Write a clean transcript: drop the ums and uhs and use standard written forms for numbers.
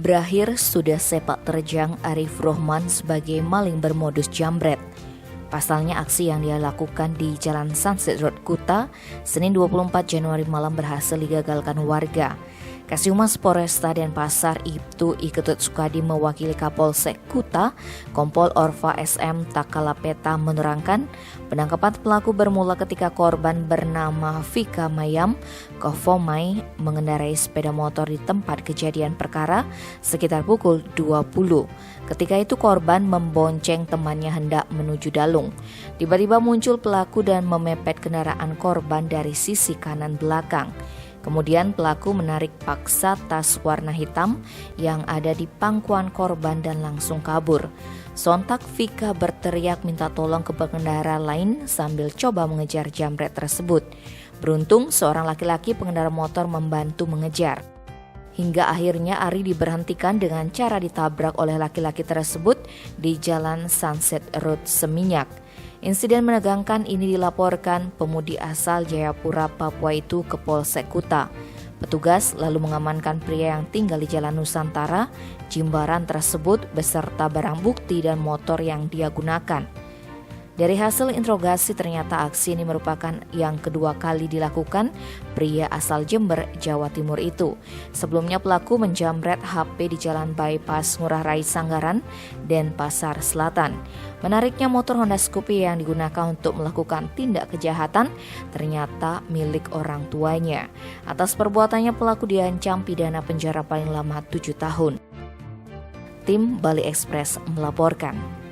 Berakhir sudah sepak terjang Arif Rohman sebagai maling bermodus jambret. Pasalnya aksi yang dia lakukan di Jalan Sunset Road Kuta, Senin 24 Januari malam berhasil digagalkan warga. Kasihumas Polresta Denpasar Ibtu I Ketut Sukadi mewakili Kapolsek Kuta, Kompol Orva SM Takalapeta menerangkan penangkapan pelaku bermula ketika korban bernama Vika Mayam Kofomai mengendarai sepeda motor di tempat kejadian perkara sekitar pukul 20. Ketika itu korban membonceng temannya hendak menuju Dalung. Tiba-tiba muncul pelaku dan memepet kendaraan korban dari sisi kanan belakang. Kemudian pelaku menarik paksa tas warna hitam yang ada di pangkuan korban dan langsung kabur. Sontak Vika berteriak minta tolong ke pengendara lain sambil coba mengejar jambret tersebut. Beruntung seorang laki-laki pengendara motor membantu mengejar. Hingga akhirnya Ari diberhentikan dengan cara ditabrak oleh laki-laki tersebut di Jalan Sunset Road Seminyak. Insiden menegangkan ini dilaporkan pemudi asal Jayapura, Papua itu ke Polsek Kuta. Petugas lalu mengamankan pria yang tinggal di Jalan Nusantara, Jimbaran tersebut beserta barang bukti dan motor yang dia gunakan. Dari hasil interogasi ternyata aksi ini merupakan yang kedua kali dilakukan pria asal Jember, Jawa Timur itu. Sebelumnya pelaku menjambret HP di Jalan Bypass Ngurah Rai Sanggaran, Denpasar Selatan. Menariknya motor Honda Scoopy yang digunakan untuk melakukan tindak kejahatan ternyata milik orang tuanya. Atas perbuatannya pelaku diancam pidana penjara paling lama 7 tahun. Tim Bali Express melaporkan.